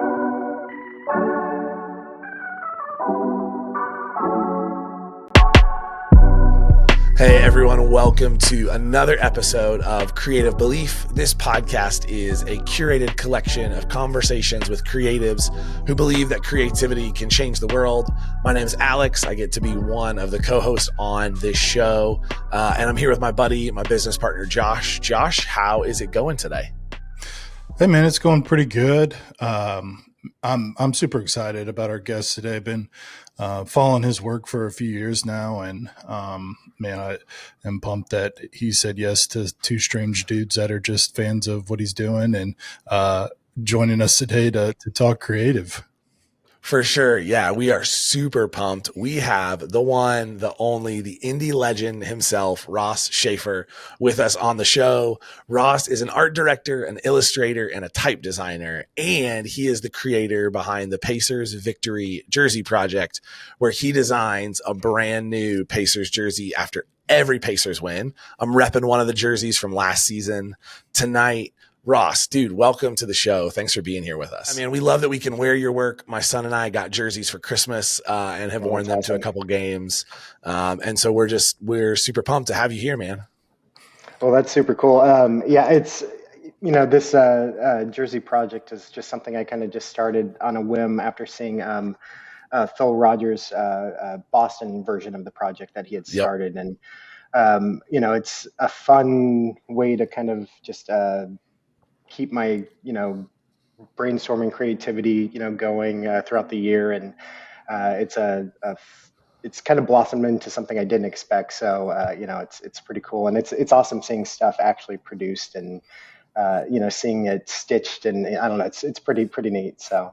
Hey everyone, welcome to another episode of Creative Belief. This podcast is a curated collection of conversations with creatives who believe that creativity can change the world. My name is Alex. I get to be one of the co-hosts on this show. And I'm here with my buddy, my business partner, Josh. Josh, how is it going today? Hey man, it's going pretty good. I'm super excited about our guest today. I've been following his work for a few years now, and man, I am pumped that he said yes to two strange dudes that are just fans of what he's doing and joining us today to talk creative. For sure. Yeah, we are super pumped. We have the one, the only, the indie legend himself, Ross Schafer, with us on the show. Ross is an art director, an illustrator, and a type designer, and he is the creator behind the Pacers Victory Jersey Project, where he designs a brand new Pacers jersey after every Pacers win. I'm repping one of the jerseys from last season tonight. Ross, dude, welcome to the show. Thanks for being here with us. I mean, we love that we can wear your work. My son and I got jerseys for Christmas and have worn them to a couple games. And so we're super pumped to have you here, man. Well, that's super cool. Yeah, it's, this Jersey project is just something I kind of just started on a whim after seeing Phil Rogers' Boston version of the project that he had started. Yep. And, it's a fun way to kind of just keep my, brainstorming creativity, going throughout the year. And it's it's kind of blossomed into something I didn't expect. So, it's pretty cool. And it's awesome seeing stuff actually produced and, seeing it stitched, and I don't know, it's pretty neat. So.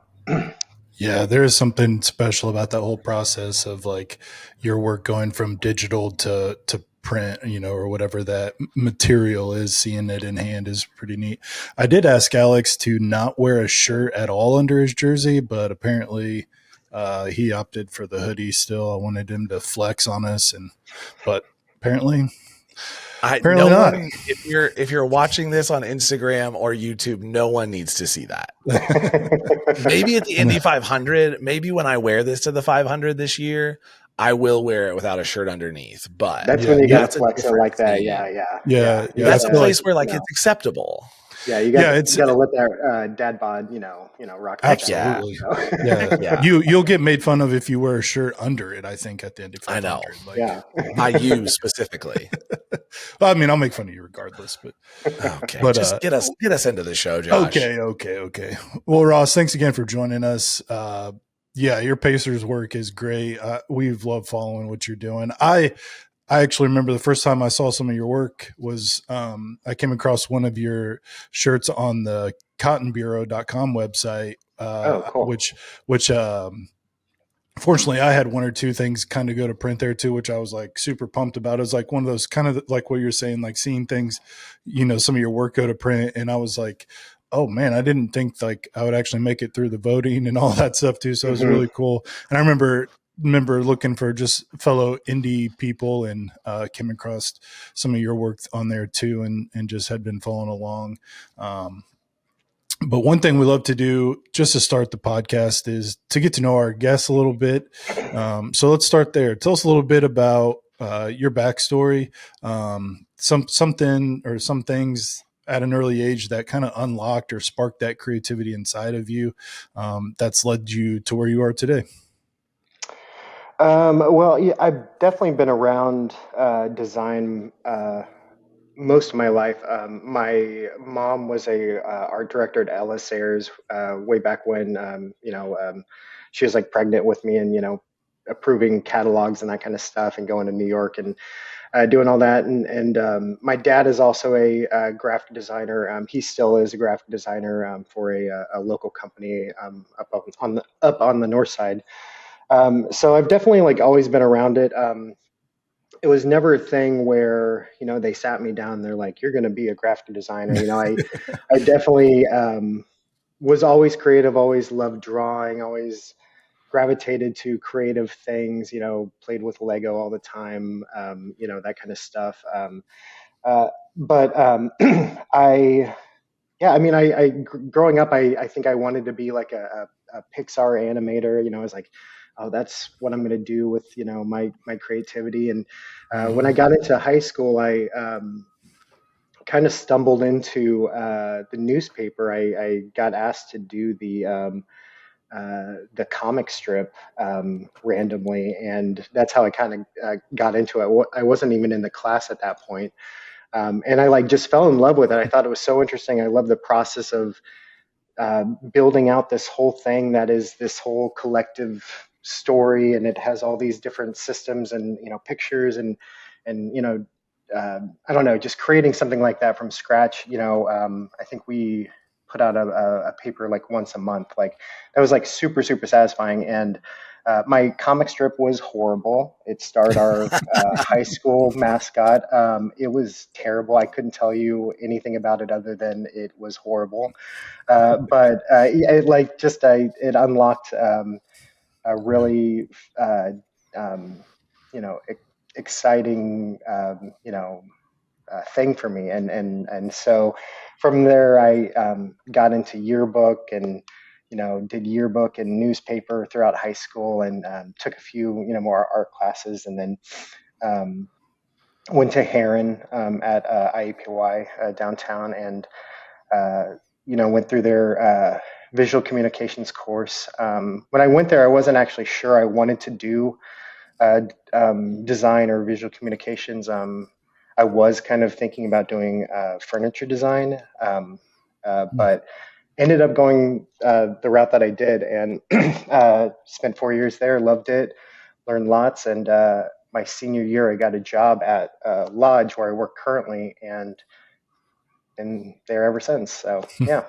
Yeah, there is something special about that whole process of like your work going from digital to print, or whatever that material is. Seeing it in hand is pretty neat. I did ask Alex to not wear a shirt at all under his jersey, but apparently he opted for the hoodie still. I wanted him to flex on us, but apparently not. If you're watching this on Instagram or YouTube, no one needs to see that. Maybe at the Indy 500, maybe when I wear this to the 500 this year, I will wear it without a shirt underneath. But that's when you got to flex it like that. Yeah. That's a place where it's acceptable. Yeah, you got to let that dad bod, rock. Absolutely. Yeah. You'll get made fun of if you wear a shirt under it, I think, at the end of 500. I know. By you specifically. Well, I mean, I'll make fun of you regardless, but okay. But just get us into the show, Josh. Okay. Well, Ross, thanks again for joining us. Yeah, your Pacers work is great. We've loved following what you're doing. I actually remember the first time I saw some of your work was I came across one of your shirts on the cottonbureau.com website, cool. which fortunately I had one or two things kind of go to print there too, which I was like super pumped about. It was like one of those kind of like what you're saying, like seeing things, some of your work go to print. And I was like, oh man, I didn't think like I would actually make it through the voting and all that stuff too. So it was really cool. And I remember looking for just fellow indie people and came across some of your work on there too, and just had been following along. But one thing we love to do just to start the podcast is to get to know our guests a little bit. So let's start there. Tell us a little bit about your backstory, something or some things at an early age that kind of unlocked or sparked that creativity inside of you that's led you to where you are today. Well, yeah, I've definitely been around design most of my life. My mom was a art director at Ellis Ayres way back when, she was like pregnant with me and, approving catalogs and that kind of stuff and going to New York and doing all that. And my dad is also a graphic designer. He still is a graphic designer for a local company up on the north side. So I've definitely like always been around it. It was never a thing where, they sat me down and they're like, you're going to be a graphic designer. I definitely was always creative, always loved drawing, always gravitated to creative things, played with Lego all the time, that kind of stuff. But I Yeah, I mean, growing up, I think I wanted to be like a Pixar animator. You know, I was like, oh, that's what I'm going to do with, you know, my creativity. And when I Hmm. got into high school, I kind of stumbled into the newspaper. I got asked to do the comic strip randomly, and that's how I kind of got into it. I wasn't even in the class at that point. And I like just fell in love with it. I thought it was so interesting. I love the process of building out this whole thing that is this whole collective story, and it has all these different systems and, you know, pictures and you know, I don't know, just creating something like that from scratch. You know, I think we put out a paper like once a month. Like that was like super satisfying. And my comic strip was horrible. It starred our high school mascot. It was terrible. I couldn't tell you anything about it other than it was horrible. But it like just it unlocked a Right. really um, you know, exciting thing for me, and so from there I got into yearbook and, you know, did yearbook and newspaper throughout high school, and took a few, you know, more art classes, and then um, went to Heron at IUPUI downtown, and uh, you know, went through their visual communications course. When I went there, I wasn't actually sure I wanted to do design or visual communications. I was kind of thinking about doing furniture design, but ended up going the route that I did, and spent 4 years there. Loved it, learned lots, and my senior year, I got a job at Lodge where I work currently, and been there ever since. So yeah.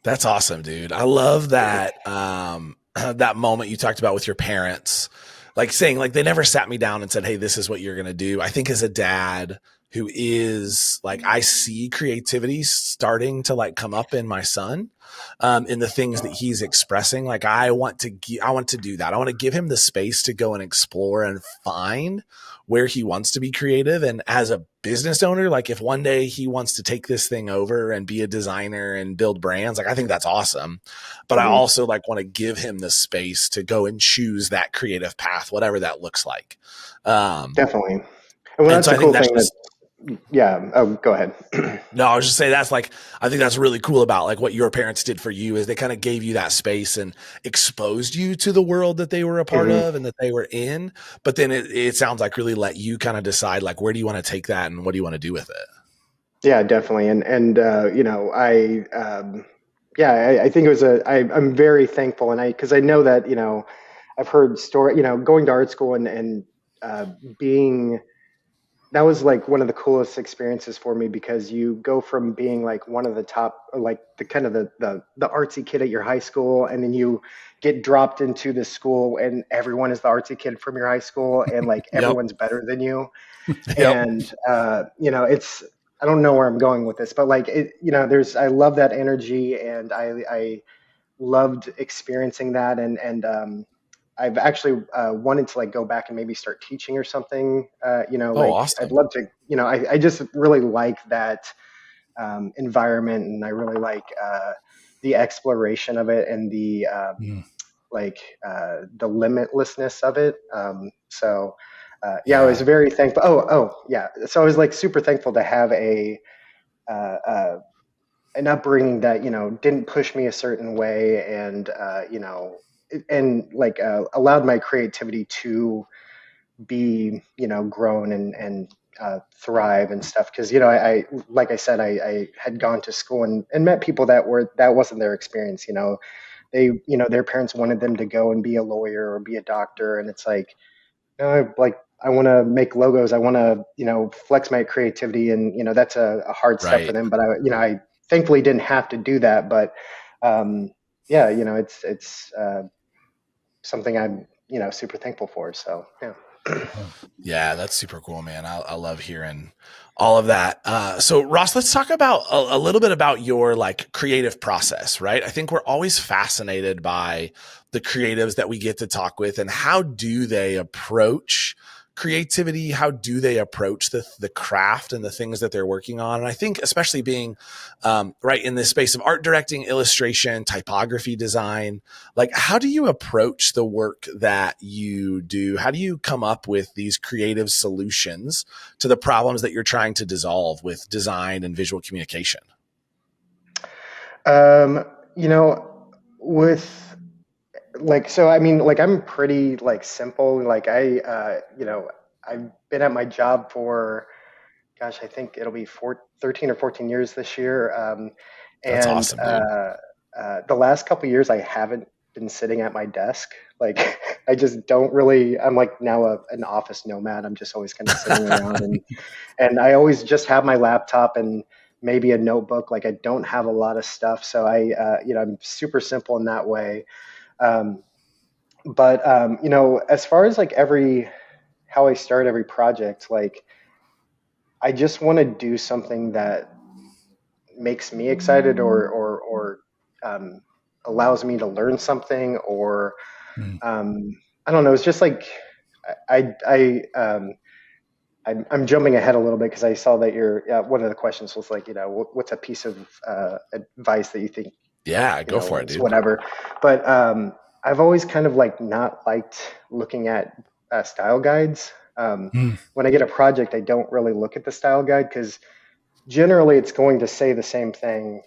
That's awesome, dude. I love that that moment you talked about with your parents, like saying like they never sat me down and said, "Hey, this is what you're going to do." I think as a dad who is like I see creativity starting to like come up in my son, in the things that he's expressing. Like I want to do that. I want to give him the space to go and explore and find where he wants to be creative. And as a business owner, like if one day he wants to take this thing over and be a designer and build brands, like I think that's awesome. But I Hmm. also like want to give him the space to go and choose that creative path, whatever that looks like. Um, Definitely. And well, and that's so the I think cool that's thing that, just yeah. Oh, go ahead. no, I was just saying that's like I think that's really cool about like what your parents did for you is they kind of gave you that space and exposed you to the world that they were a part Hmm. of and that they were in. But then it sounds like really let you kind of decide like where do you want to take that and what do you want to do with it? Yeah, definitely. And you know, yeah, I think it was I'm very thankful, and because I know that, you know, I've heard story, you know, going to art school and uh, being that was like one of the coolest experiences for me, because you go from being like one of the top, like the kind of the artsy kid at your high school, and then you get dropped into this school and everyone is the artsy kid from your high school, and like Yep. everyone's better than you. Yep. And you know, it's, I don't know where I'm going with this, but like it, you know, there's, I love that energy, and I loved experiencing that, and I've actually wanted to like go back and maybe start teaching or something. You know, Oh, like I'd awesome. love to. You know, I just really like that environment, and I really like the exploration of it, and the Mm. like the limitlessness of it. So yeah, I was Yeah. very thankful. Yeah, so I was like super thankful to have a uh, uh, an upbringing that, you know, didn't push me a certain way, and you know, and like allowed my creativity to be, you know, grown and thrive and stuff. Because, you know, I like I said, I had gone to school and met people that were, that wasn't their experience. You know, they, you know, their parents wanted them to go and be a lawyer or be a doctor, and it's like, no, like I want to make logos. I want to, you know, flex my creativity, and, you know, that's a hard step for Right. them. But I, you know, I thankfully didn't have to do that. But yeah, you know, it's something I'm, you know, super thankful for. So yeah. Yeah, that's super cool, man. I love hearing all of that. So Ross, let's talk about a little bit about your like creative process, right? I think we're always fascinated by the creatives that we get to talk with and how do they approach creativity? How do they approach the craft and the things that they're working on? And I think especially being right in this space of art directing, illustration, typography design, like how do you approach the work that you do? How do you come up with these creative solutions to the problems that you're trying to dissolve with design and visual communication? Um, you know, with like, so I mean, like I'm pretty like simple. Like I've been at my job for, gosh, I think it'll be 13 or 14 years this year. That's And awesome, dude. the last couple years, I haven't been sitting at my desk. Like, I just don't really. I'm like now an office nomad. I'm just always kind of sitting around, and I always just have my laptop and maybe a notebook. Like, I don't have a lot of stuff, so I'm super simple in that way. Um, but as far as like every how I start every project, like I just want to do something that makes me excited or um, allows me to learn something or Mm. um, I don't know. It's just like I'm jumping ahead a little bit because I saw that one of the questions was like, what's a piece of advice that you think, Yeah, go for it, is dude. whatever. But I've always kind of like not liked looking at style guides. Mm. When I get a project, I don't really look at the style guide because generally it's going to say the same thing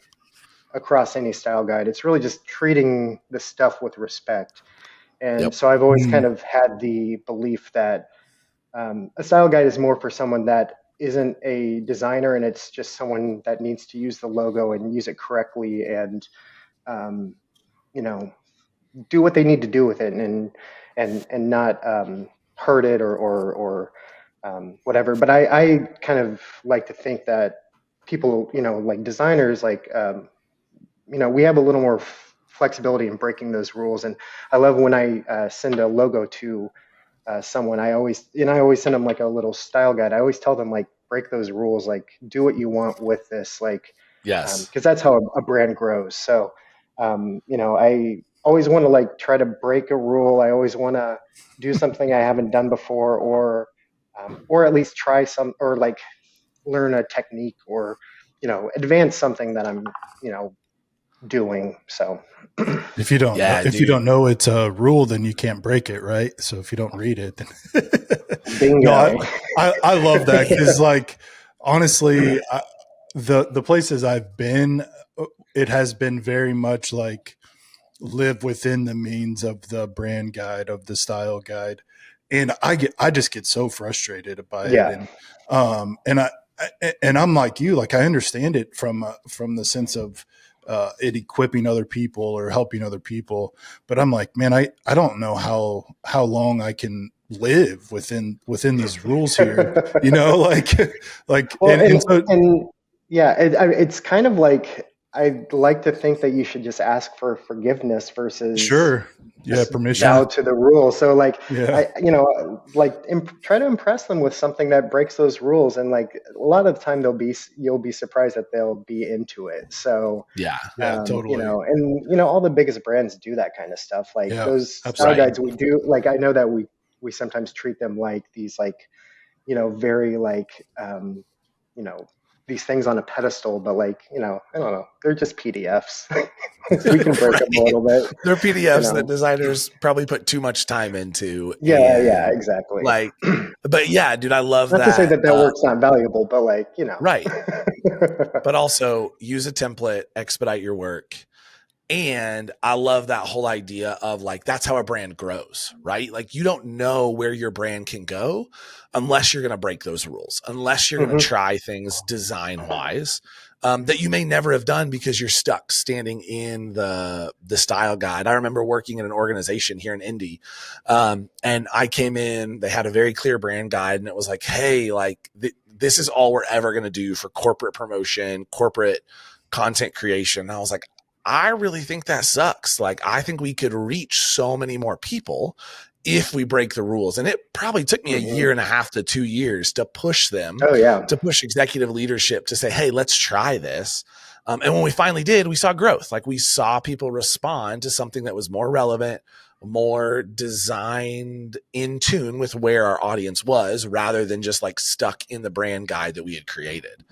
across any style guide. It's really just treating the stuff with respect. And Yep. so I've always kind Mm. of had the belief that a style guide is more for someone that isn't a designer and it's just someone that needs to use the logo and use it correctly and um, you know do what they need to do with it and not hurt it or whatever. But I kind of like to think that people, like designers, like we have a little more flexibility in breaking those rules. And I love when I send a logo to someone. I always send them like a little style guide. I always tell them like break those rules, like do what you want with this, like Yes. because that's how a brand grows. So I always want to like try to break a rule. I always want to do something I haven't done before, or at least try some, or like learn a technique, or advance something that I'm you know doing. So Yeah, If you dude. don't know it's a rule, then you can't break it, right? So if you don't read it, then no, bingo. I love that because like honestly, the places I've been, it has been very much like live within the means of the brand guide of the style guide, and I just get so frustrated by it, Yeah. and I'm like you, like I understand it from the sense of it equipping other people or helping other people, but I'm like, man, I don't know how long I can live within these rules here, like like Well, and so and yeah, it's kind of like I'd like to think that you should just ask for forgiveness versus sure, yeah, just permission, bow to the rules. So like yeah, like try to impress them with something that breaks those rules, and like a lot of the time you'll be surprised that they'll be into it. So Yeah. yeah, totally, and all the biggest brands do that kind of stuff. Like yeah, those style Right. absolutely. guides we do, like I know that we sometimes treat them like these like very like you know these things on a pedestal, but like I don't know, they're just PDFs. We can break them a Right. little bit, They're you PDFs that know. designers probably put too much time into. Yeah, And exactly. like, but yeah, dude, I love Not to say that. that that work's not valuable, but like Right. But also use a template, expedite your work. And I love that whole idea of like, that's how a brand grows, right? Like, you don't know where your brand can go unless you're going to break those rules, unless you're going to hmm try things design wise that you may never have done because you're stuck standing in the style guide. I remember working in an organization here in Indy, and I came in, they had a very clear brand guide, and it was like, hey, like, this is all we're ever going to do for corporate promotion, corporate content creation. And I was like, I really think that sucks. Like, I think we could reach so many more people if we break the rules. And it probably took me a hmm year and a half to 2 years to push them, Oh yeah. to push executive leadership to say, hey, let's try this. And when we finally did, we saw growth. Like, we saw people respond to something that was more relevant, more designed in tune with where our audience was rather than just like stuck in the brand guide that we had created.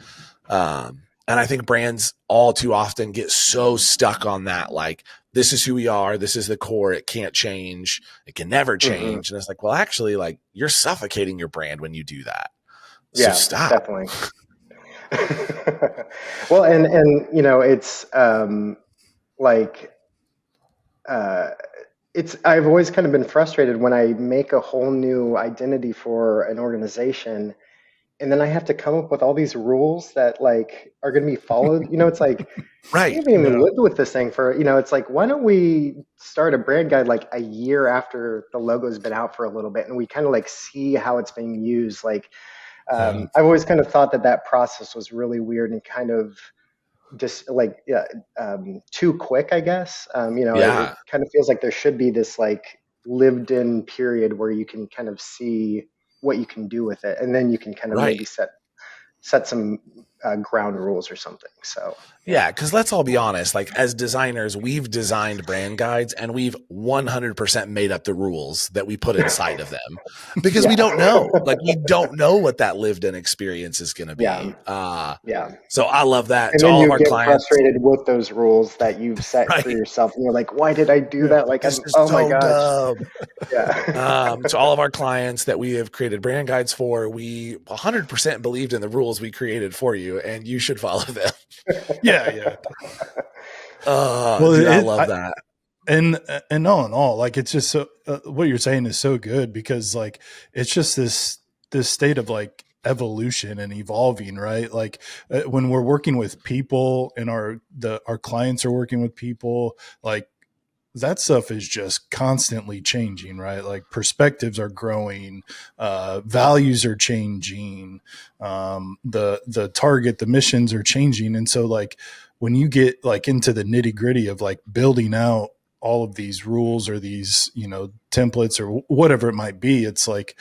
And I think brands all too often get so stuck on that, like, this is who we are, this is the core, it can't change, it can never Hmm. change. And it's like, well, actually, like, you're suffocating your brand when you do that. So Yeah, stop. definitely. Well, and it's like uh, it's I've always kind of been frustrated when I make a whole new identity for an organization, and then I have to come up with all these rules that like are going to be followed. It's like we Right. haven't even Yeah. lived with this thing for, it's like, why don't we start a brand guide like a year after the logo's been out for a little bit, and we kind of like see how it's being used. Like, Yeah. I've always kind of thought that that process was really weird and kind of just like, yeah, too quick, I guess. It Yeah. kind of feels like there should be this like lived in period where you can kind of see what you can do with it, and then you can kind of maybe Right. set some ground rules or something. So yeah. Yeah, because let's all be honest. Like, as designers, we've designed brand guides and we've 100% made up the rules that we put inside of them because we Yeah. don't know. Like, we don't know what that lived in experience is going to Yeah. be. Yeah. So I love that And to then all of you our get clients. frustrated with those rules that you've set for Right. yourself, and you're like, why did I do Yeah. that? Like, This is oh my so gosh. dumb. Yeah. To all of our clients that we have created brand guides for, we 100% believed in the rules we created for you, and you should follow them. Yeah. Yeah. Well, Dude, I love that. and all in all, like it's just so what you're saying is so good because like it's just this state of like evolution and evolving, right? Like when we're working with people and our clients are working with people, like that stuff is just constantly changing, right? Like perspectives are growing, values are changing, the target, the missions are changing, and so like when you get like into the nitty gritty of like building out all of these rules or these templates or whatever it might be, it's like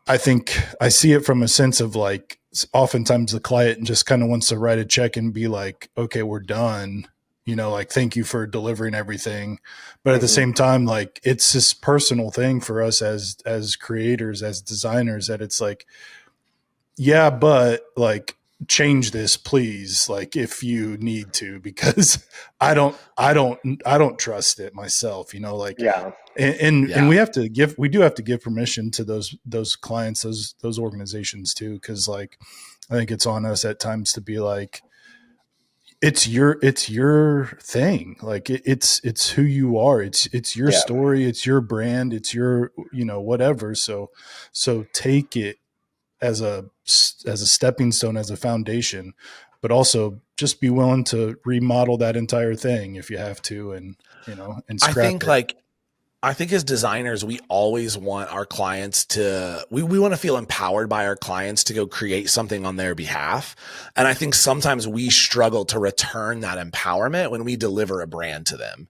I think I see it from a sense of like oftentimes the client just kind of wants to write a check and be like, okay, we're done. Like thank you for delivering everything. But at the Hmm. same time, like it's this personal thing for us as creators, as designers, that it's like, yeah, but like change this please, like if you need to, because I don't trust it myself, like Yeah. and Yeah. we do have to give permission to those clients, those organizations too, because like I think it's on us at times to be like it's your thing, like it's who you are, it's your Yeah. story, it's your brand, it's your whatever, so take it as a stepping stone, as a foundation, but also just be willing to remodel that entire thing if you have to, and I scrap think it. like I think as designers, we always want our clients to, we want to feel empowered by our clients to go create something on their behalf. And I think sometimes we struggle to return that empowerment when we deliver a brand to them.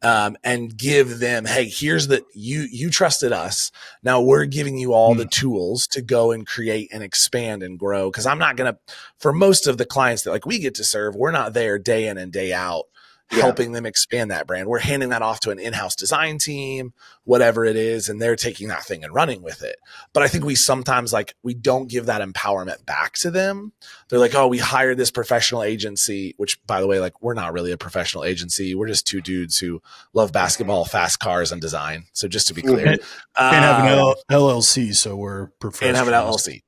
And give them, hey, here's you trusted us. Now we're giving you all the Mm, tools to go and create and expand and grow. Cause I'm not going to, for most of the clients that like we get to serve, we're not there day in and day out Yeah. helping them expand that brand. We're handing that off to an in-house design team, whatever it is, and they're taking that thing and running with it. But I think we sometimes like we don't give that empowerment back to them. They're like, "Oh, we hired this professional agency," which by the way, like we're not really a professional agency. We're just two dudes who love basketball, fast cars, and design. So just to be clear, Hmm. and, and have an Yeah. LLC, so we're and have an professionals. LLC.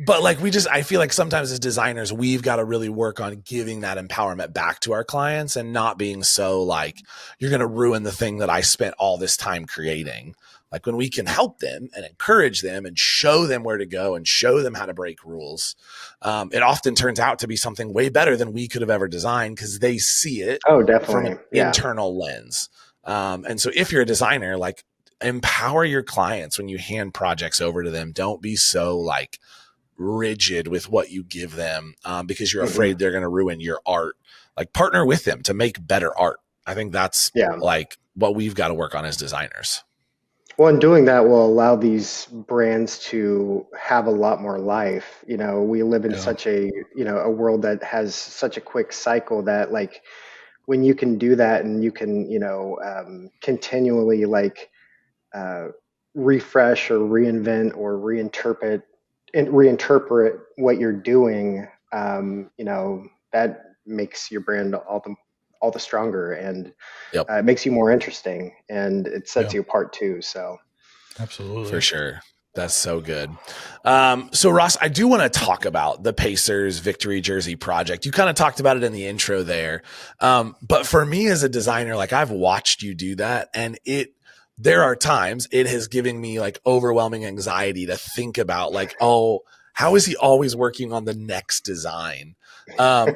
But like I feel like sometimes as designers, we've got to really work on giving that empowerment back to our clients and not being so like, you're going to ruin the thing that I spent all this time creating. Like when we can help them and encourage them and show them where to go and show them how to break rules, it often turns out to be something way better than we could have ever designed because they see it Oh, from an definitely. Yeah. internal lens. And so if you're a designer, like empower your clients when you hand projects over to them. Don't be so like rigid with what you give them because you're Hmm. afraid they're going to ruin your art. Like partner with them to make better art. I think that's Yeah. like what we've got to work on as designers. Well, and doing that will allow these brands to have a lot more life. We live in Yeah. such a world that has such a quick cycle that like when you can do that and you can, continually like uh, refresh or reinvent or reinterpret what you're doing, that makes your brand all the stronger, and Yep. it makes you more interesting, and it sets Yeah, you apart too. So For absolutely. sure. That's so good. So Ross, I do want to talk about the Pacers victory jersey project. You kind of talked about it in the intro there. But for me as a designer, like I've watched you do that, and there are times it has given me like overwhelming anxiety to think about like, oh, how is he always working on the next design?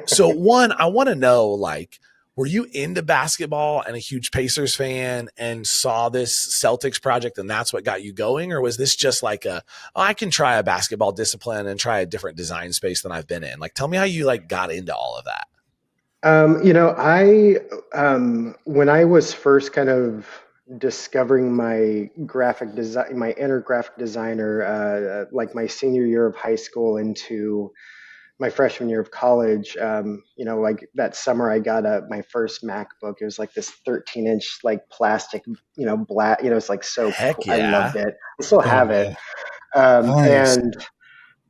So one, I want to know like, were you into basketball and a huge Pacers fan and saw this Celtics project and that's what got you going? Or was this just like I can try a basketball discipline and try a different design space than I've been in? Like, tell me how you like got into all of that. I when I was first kind of discovering my graphic design, my inner graphic designer, like my senior year of high school into my freshman year of college, like that summer I got my first MacBook. It was like this 13-inch like plastic, black, it's like so cool. Heck I loved yeah. it. I still Oh have it. yeah, nice.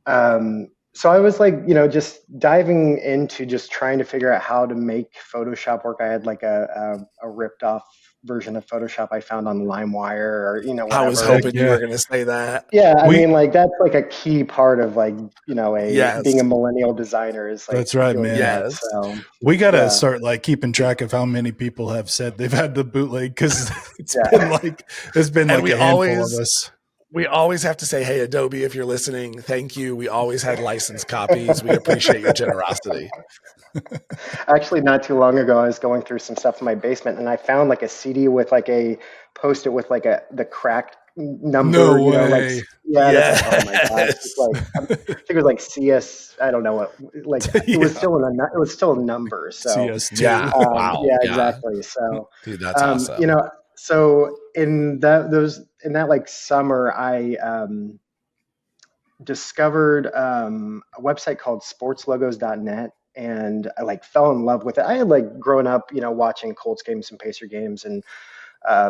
And so I was like, just diving into just trying to figure out how to make Photoshop work. I had like a ripped off version of Photoshop I found on LimeWire or, I was whatever. Heck hoping you yeah. were going to say that. Yeah, I We mean, like that's like a key part of like, a being a Yes. millennial designer is like That's right, doing man. that. Yes. So We gotta yeah, start like keeping track of how many people have said they've had the bootleg because yeah, it's been And like we a handful of always us. we always have to say, hey, Adobe, if you're listening, thank you. We always had licensed copies. We appreciate your generosity. Actually, not too long ago, I was going through some stuff in my basement, and I found like a CD with like a post-it with like the cracked number, No like way. yeah, and it's like, oh my gosh, it's Yes. like I think it was like CS, I don't know what, like it was Yeah. still it was still a number. So CS2. Yeah. Wow. yeah, Yeah. exactly. So Dude, that's um, you awesome. know, so in that like summer, I discovered a website called sportslogos.net, and I like fell in love with it. I had like grown up, watching Colts games and Pacer games, and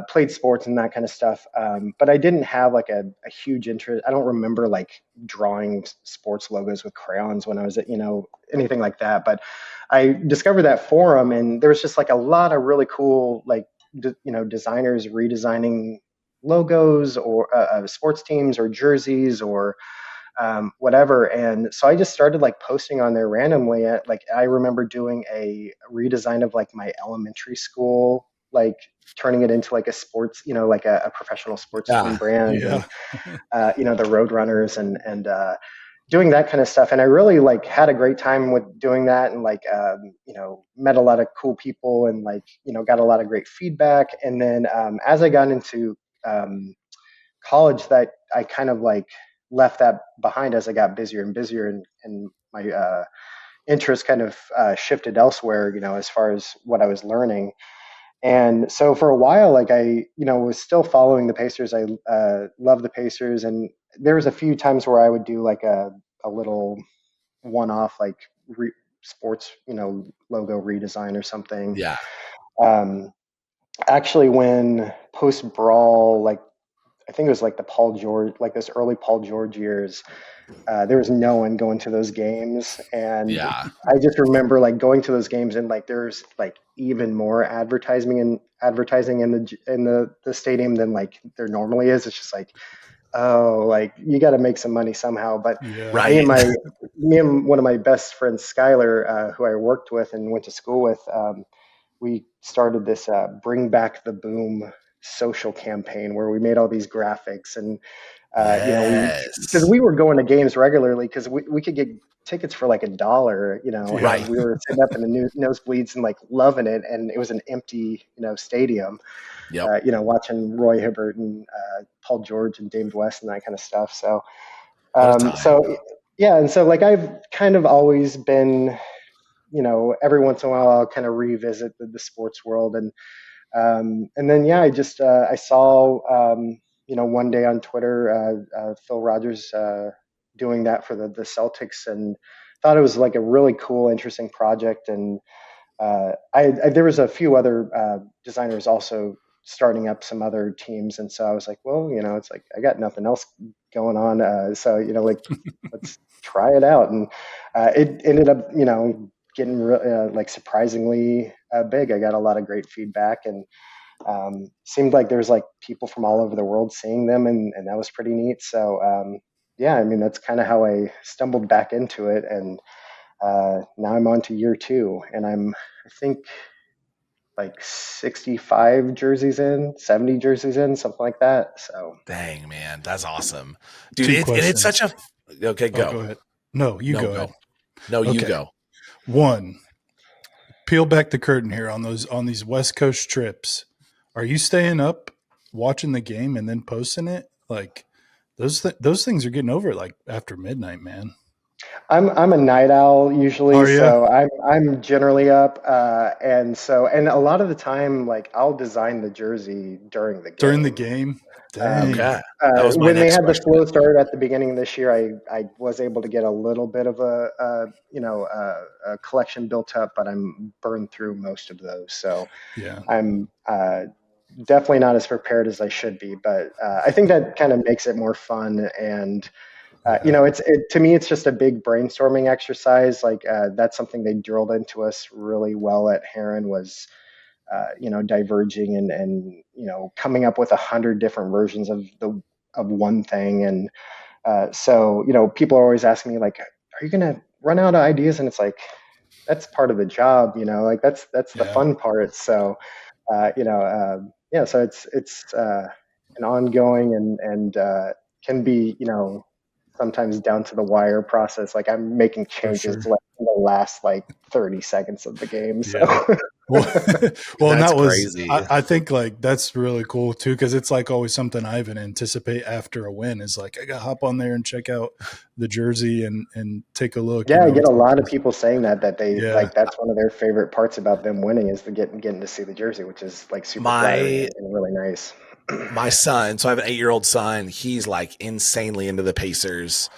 played sports and that kind of stuff. But I didn't have like a huge interest. I don't remember like drawing sports logos with crayons when I was at, anything like that. But I discovered that forum, and there was just like a lot of really cool, like, designers redesigning logos or sports teams or jerseys or whatever. And so I just started like posting on there randomly. Like I remember doing a redesign of like my elementary school, like turning it into like a sports, like a professional sports team Yeah. brand, and Yeah. the Roadrunners, and doing that kind of stuff. And I really like had a great time with doing that, and like met a lot of cool people, and like got a lot of great feedback. And then as I got into um, college, that I kind of like left that behind as I got busier and busier, and my interest kind of shifted elsewhere, as far as what I was learning. And so for a while, like I, was still following the Pacers. I love the Pacers, and there was a few times where I would do like a little one-off like sports, logo redesign or something. Yeah. Um, Actually, when post brawl, like I think it was like the Paul George, like this early Paul George years. There was no one going to those games, and Yeah. I just remember like going to those games, and like there's like even more advertising in the stadium than like there normally is. It's just like, oh, like you got to make some money somehow. But Yeah. me and Right. my me and one of my best friends, Skylar, who I worked with and went to school with, we started this Bring Back the Boom social campaign where we made all these graphics, and we because Yes. we were going to games regularly because we could get tickets for like $1, Yeah. and we were sitting up in the nosebleeds and like loving it, and it was an empty, stadium, Yep. watching Roy Hibbert and Paul George and David West and that kind of stuff. So, What a time. so yeah, and so like I've kind of always been, every once in a while I'll kind of revisit the sports world, and then yeah, I just I saw one day on Twitter Phil Rogers doing that for the Celtics, and thought it was like a really cool, interesting project, and there was a few other designers also starting up some other teams, and so I was like, well, it's like I got nothing else going on, so like let's try it out, and it ended up getting like surprisingly big. I got a lot of great feedback, and seemed like there's like people from all over the world seeing them, and that was pretty neat. So yeah, I mean that's kind of how I stumbled back into it, and now I'm on to year two, and I think like 65 jerseys in, 70 jerseys in, something like that. So Dang, man, that's awesome, dude. Two It's such questions. a okay. Oh, Go. go ahead. No, you No, go go. ahead. No, you Okay. go. One, peel back the curtain here on these West Coast trips. Are you staying up watching the game and then posting it? Like those things are getting over like after midnight, man. I'm a night owl usually, Are you so I'm generally up, and a lot of the time, like I'll design the jersey during the during the game. game? Um, Okay, that was my when they next had the question. slow start at the beginning of this year, I was able to get a little bit of a collection built up, but I'm burned through most of those. So Yeah, I'm definitely not as prepared as I should be. But I think that kind of makes it more fun, and yeah, to me, it's just a big brainstorming exercise. Like that's something they drilled into us really well at Heron was diverging and coming up with 100 different versions of one thing. And so people are always asking me like, are you gonna run out of ideas? And it's like that's part of the job, like that's the yeah, fun part. So yeah, so it's an ongoing and can be sometimes down to the wire process. Like I'm making for changes sure. like in the last like 30 seconds of the game. So Yeah. Well, well, and That's that was, crazy. I think like that's really cool too, because it's like always something I even anticipate after a win is like I got to hop on there and check out the jersey and take a look. yeah, I get a It's like, lot of people saying that they yeah, like that's one of their favorite parts about them winning is the getting to see the jersey, which is like super flattering My and really nice. my son, so I have an 8-year-old son. He's like insanely into the Pacers.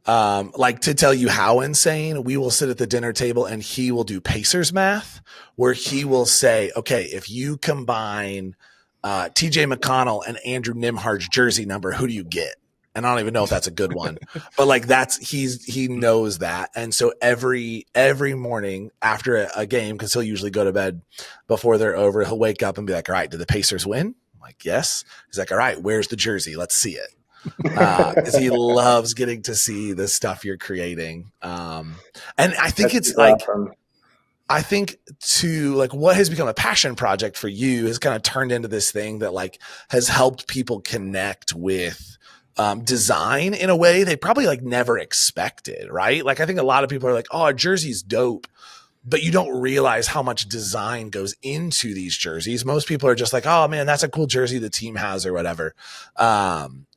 Like to tell you how insane, we will sit at the dinner table and he will do Pacers math, where he will say, okay, if you combine TJ McConnell and Andrew Nimhard's jersey number, who do you get? And I don't even know if that's a good one, but like he knows that. And so every morning after a game, because he'll usually go to bed before they're over, he'll wake up and be like, all right, did the Pacers win? I'm like, yes. He's like, all right, where's the jersey? Let's see it, because he loves getting to see the stuff you're creating. And I think That's it's super like, awesome. I think to like what has become a passion project for you has kind of turned into this thing that like has helped people connect with design in a way they probably like never expected, right? Like I think a lot of people are like, oh, a jersey's dope, but you don't realize how much design goes into these jerseys. Most people are just like, oh man, that's a cool jersey the team has or whatever.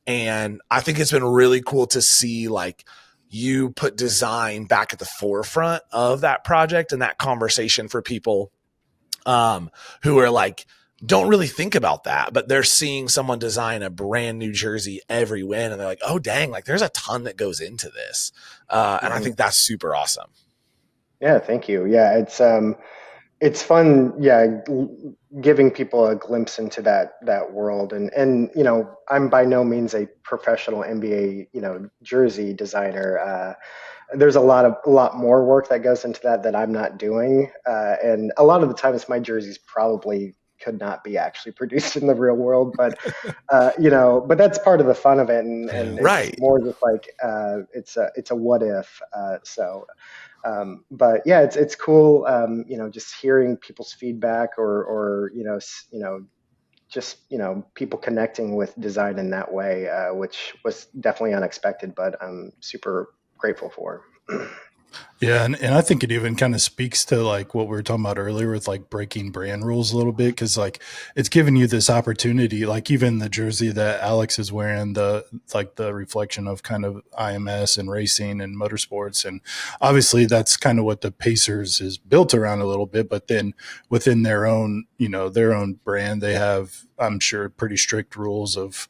And I think it's been really cool to see like you put design back at the forefront of that project and that conversation for people who are like, don't really think about that, but they're seeing someone design a brand new jersey every win and they're like, oh dang, like there's a ton that goes into this. And I Mhm. think that's super awesome. Yeah, thank you. Yeah, it's fun, yeah, giving people a glimpse into that world, and I'm by no means a professional NBA jersey designer. There's a lot more work that goes into that I'm not doing, and a lot of the times my jerseys probably could not be actually produced in the real world, but that's part of the fun of it, and yeah, it's Right. more just like it's a what if. But yeah, it's cool. Just hearing people's feedback or just people connecting with design in that way, which was definitely unexpected, but I'm super grateful for. yeah, and I think it even kind of speaks to like what we were talking about earlier with like breaking brand rules a little bit because like it's giving you this opportunity. Like even the jersey that Alex is wearing, the like the reflection of kind of IMS and racing and motorsports, and obviously that's kind of what the Pacers is built around a little bit. But then within their own their own brand, they have I'm sure pretty strict rules of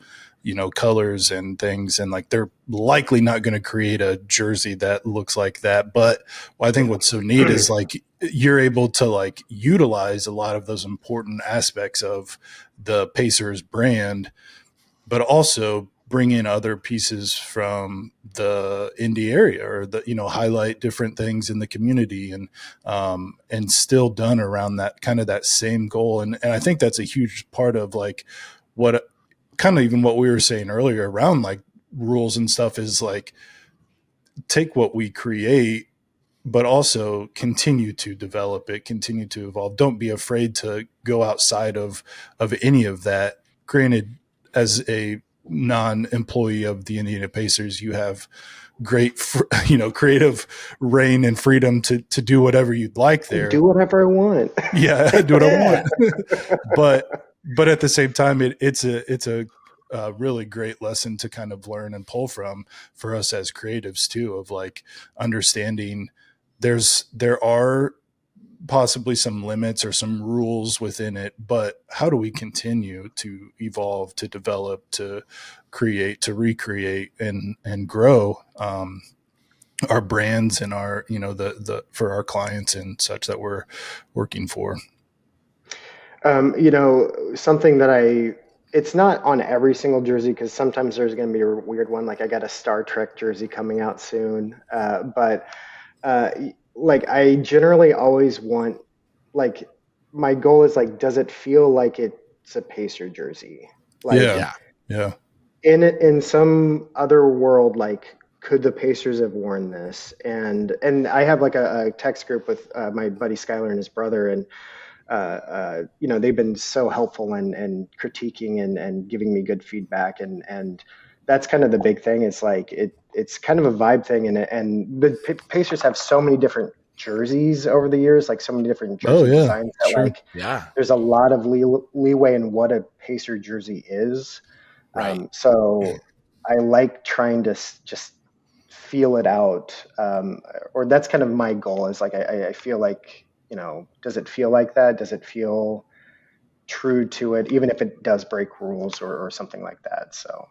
colors and things. And like, they're likely not going to create a jersey that looks like that. But I think what's so neat is like, you're able to like utilize a lot of those important aspects of the Pacers brand, but also bring in other pieces from the indie area, or the, highlight different things in the community, and still done around that kind of that same goal. And I think that's a huge part of like what kind of even what we were saying earlier around like rules and stuff, is like, take what we create, but also continue to develop it, continue to evolve. Don't be afraid to go outside of any of that. Granted, as a non-employee of the Indiana Pacers, you have great, creative reign and freedom to do whatever you'd like there. Do whatever I want. Yeah, I do what I want. but at the same time, it's a really great lesson to kind of learn and pull from for us as creatives too, of like understanding there are possibly some limits or some rules within it, but how do we continue to evolve, to develop, to create, to recreate, and grow our brands and our, the for our clients and such that we're working for. Something that it's not on every single jersey because sometimes there's going to be a weird one. Like I got a Star Trek jersey coming out soon. But like I generally always want, like, my goal is like, does it feel like it's a Pacer jersey? Like Yeah. Yeah. Yeah. in some other world, like, could the Pacers have worn this? And I have like a text group with my buddy Skylar and his brother, and they've been so helpful and critiquing and giving me good feedback, and that's kind of the big thing. It's like it's kind of a vibe thing, and the Pacers have so many different jerseys over the years, like so many different Oh jersey yeah. designs that Sure. like Yeah. there's a lot of leeway in what a Pacer jersey is. Right. So I like trying to just feel it out, or that's kind of my goal. Is like I feel like, does it feel like that? Does it feel true to it, even if it does break rules or something like that? So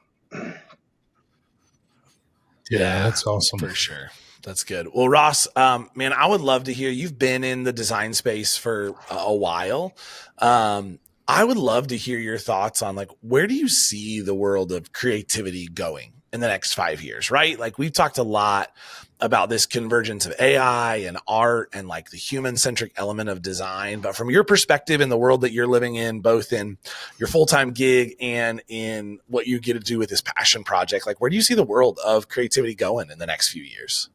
Yeah, Yeah, that's awesome. for sure. That's good. Well, Ross, man, I would love to hear. You've been in the design space for a while. I would love to hear your thoughts on like, where do you see the world of creativity going in the next 5 years, right? Like we've talked a lot about this convergence of AI and art and like the human centric element of design. But from your perspective in the world that you're living in, both in your full-time gig and in what you get to do with this passion project, like where do you see the world of creativity going in the next few years?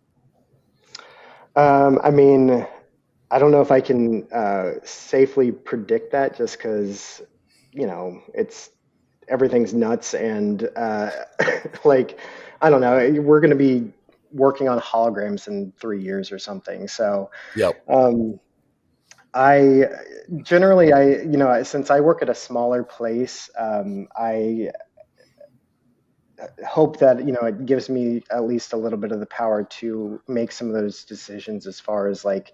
I mean, I don't know if I can safely predict that, just because it's everything's nuts, and like, I don't know, we're going to be working on holograms in 3 years or something. So Yep. um, I generally, since I work at a smaller place, I hope that it gives me at least a little bit of the power to make some of those decisions as far as like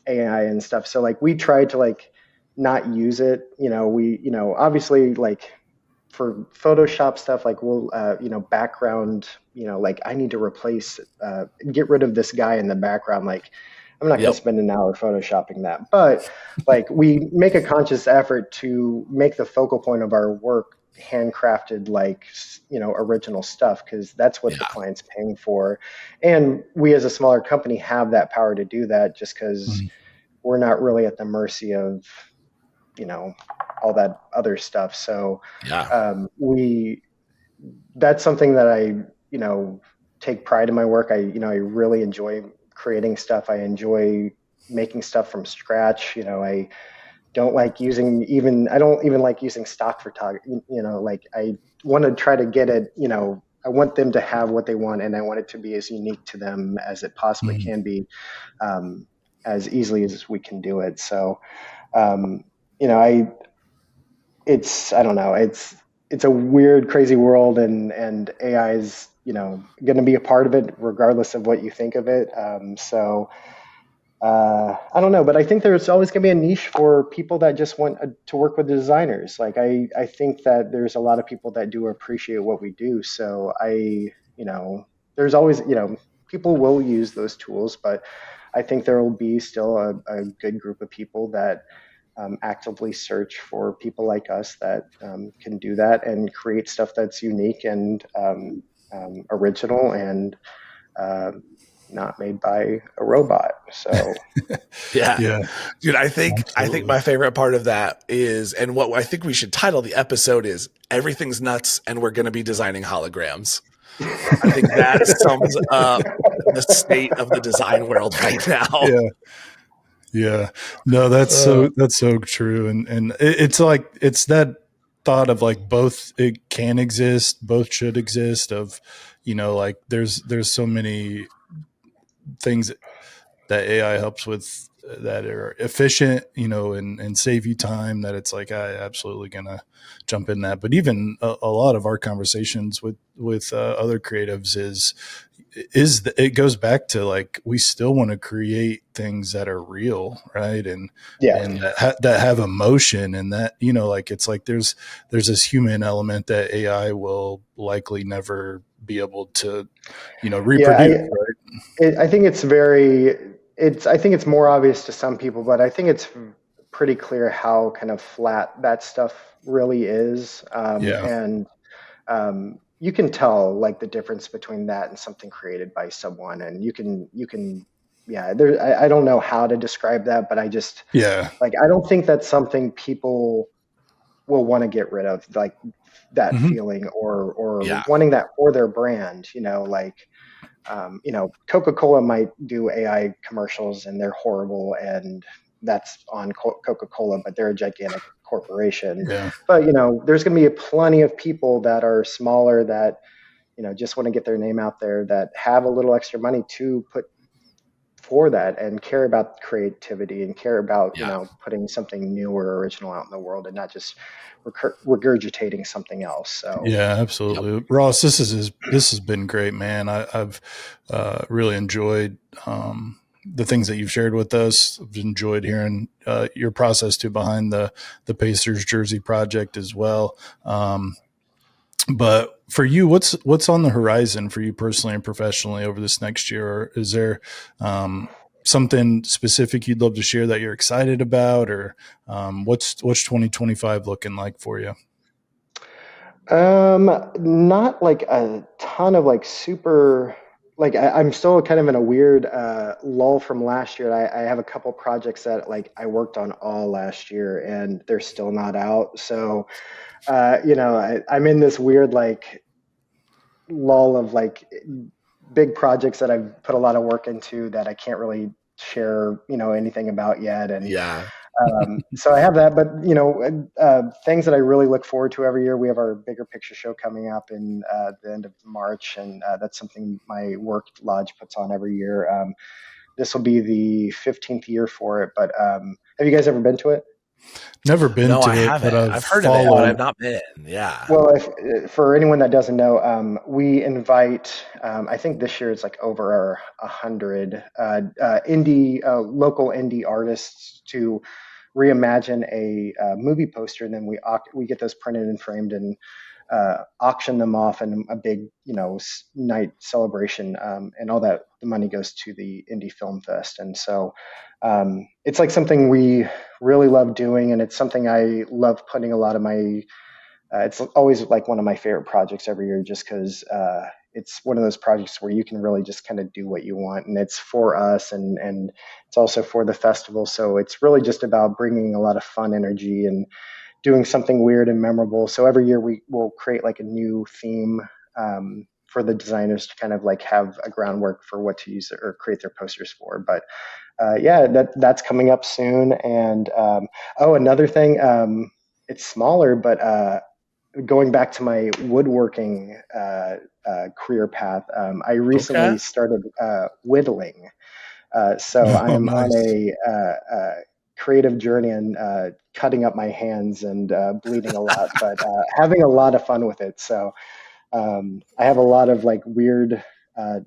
AI and stuff. So like we try to like not use it. We obviously, like, for Photoshop stuff, like we'll background, like I need to get rid of this guy in the background. Like I'm not going to Yep. spend an hour photoshopping that, but like we make a conscious effort to make the focal point of our work handcrafted, like original stuff, because that's what the Yeah. client's paying for, and we as a smaller company have that power to do that, just because Mhm. we're not really at the mercy of you know all that other stuff. So Yeah. we that's something that I take pride in my work. I really enjoy creating stuff. I enjoy making stuff from scratch. I don't even like using stock photography. Like I want to try to get it. I want them to have what they want, and I want it to be as unique to them as it possibly Mhm. can be, as easily as we can do it. So um, I I don't know, it's a weird, crazy world, and AI is going to be a part of it regardless of what you think of it. So I don't know, but I think there's always going to be a niche for people that just want to work with the designers. Like I think that there's a lot of people that do appreciate what we do. So you know, there's always, people will use those tools, but I think there will be still a good group of people that actively search for people like us that can do that and create stuff that's unique and original and uh, not made by a robot. So Yeah. Yeah, Dude, I think absolutely. my favorite part of that is, and what I think we should title the episode is "Everything's Nuts," and we're going to be designing holograms. I think that sums up the state of the design world right now. Yeah, yeah. No, Uh, that's so true, and it's like it's that thought of like both it can exist, both should exist. Of like there's so many things that AI helps with that are efficient, and save you time, that it's like I absolutely gonna jump in that. But even a lot of our conversations with other creatives it goes back to like we still want to create things that are real, right? yeah, And that have emotion, and that like it's like there's this human element that AI will likely never be able to yeah. reproduce, right? I think I think it's more obvious to some people, but I think it's pretty clear how kind of flat that stuff really is. Yeah. And you can tell like the difference between that and something created by someone. And yeah, I don't know how to describe that, but I just, Yeah. like, I don't think that's something people will want to get rid of, like that Hmm. feeling or yeah, wanting that for their brand, like, Coca-Cola might do AI commercials and they're horrible and that's on Coca-Cola, but they're a gigantic corporation. Yeah. But, there's going to be plenty of people that are smaller that, just want to get their name out there, that have a little extra money to put for that and care about creativity and care about, yeah, putting something new or original out in the world and not just regurgitating something else. So, Yeah, yep. absolutely. Ross, this has been great, man. I've really enjoyed the things that you've shared with us. I've enjoyed hearing your process too behind the Pacers jersey project as well. But for you, what's on the horizon for you personally and professionally over this next year? Or is there um, something specific you'd love to share that you're excited about, or what's 2025 looking like for you? Not like a ton of like super, like I'm still kind of in a weird lull from last year. I have a couple projects that like I worked on all last year and they're still not out. So I'm in this weird like lull of like big projects that I've put a lot of work into that I can't really share, anything about yet. And Yeah. so I have that, but things that I really look forward to every year. We have our bigger picture show coming up in the end of March, and that's something my work lodge puts on every year. This will be the 15th year for it, but have you guys ever been to it? Never been No, I to it, but haven't. I've I've heard of it, but followed. I've not been. Yeah. Well, if for anyone that doesn't know, we invite. I think this year it's like over 100 local indie artists to reimagine a movie poster, and then we get those printed and framed and auction them off in a big, night celebration, and all that the money goes to the Indie Film Fest. And so it's like something we really love doing, and it's something I love putting a lot of my. It's always like one of my favorite projects every year, just because it's one of those projects where you can really just kind of do what you want, and it's for us, and it's also for the festival. So it's really just about bringing a lot of fun energy and doing something weird and memorable. So every year we will create like a new theme for the designers to kind of like have a groundwork for what to use or create their posters for. But yeah, that's coming up soon. And oh, another thing, it's smaller, but going back to my woodworking career path, I Okay. recently started whittling. So I Oh, am on nice. a creative journey and cutting up my hands and bleeding a lot, but having a lot of fun with it. So I have a lot of like weird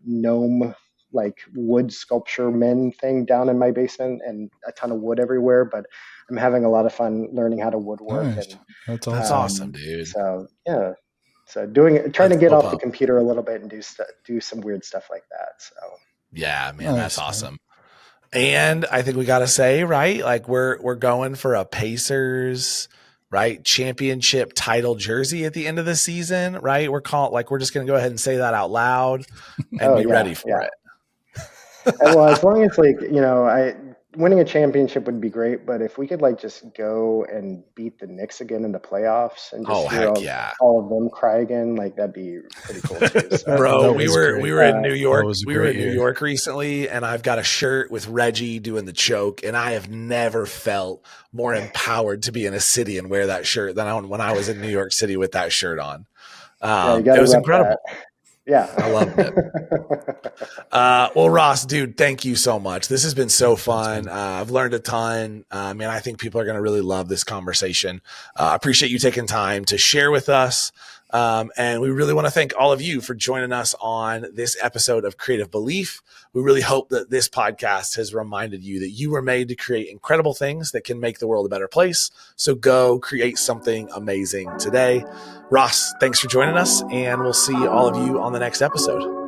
gnome like wood sculpture men thing down in my basement and a ton of wood everywhere. But I'm having a lot of fun learning how to woodwork, Nice. and That's That's awesome. awesome, dude. so yeah, so trying to That's get so off the pumped. computer a little bit and do some weird stuff like that. So Yeah, man, that's Nice, man. awesome. And I think we got to say, right? Like we're going for a Pacers, right? Championship title jersey at the end of the season, right? We're just going to go ahead and say that out loud and oh be yeah, ready for yeah. it. Well, as long as like I winning a championship would be great, but if we could like just go and beat the Knicks again in the playoffs and just Oh, hear heck yeah. all of them cry again, like that'd be pretty cool too. So Bro, That we was were great. we were in New That York. was a We were great in New year. York recently, and I've got a shirt with Reggie doing the choke, and I have never felt more empowered to be in a city and wear that shirt than when I was in New York City with that shirt on. yeah, you It got to was rep that. incredible. Yeah. I loved it. Well, Ross, dude, thank you so much. This has been so Thanks, fun. man. I've learned a ton. And I think people are going to really love this conversation. I appreciate you taking time to share with us. And we really want to thank all of you for joining us on this episode of Creative Belief. We really hope that this podcast has reminded you that you were made to create incredible things that can make the world a better place. So go create something amazing today. Ross, thanks for joining us, and we'll see all of you on the next episode.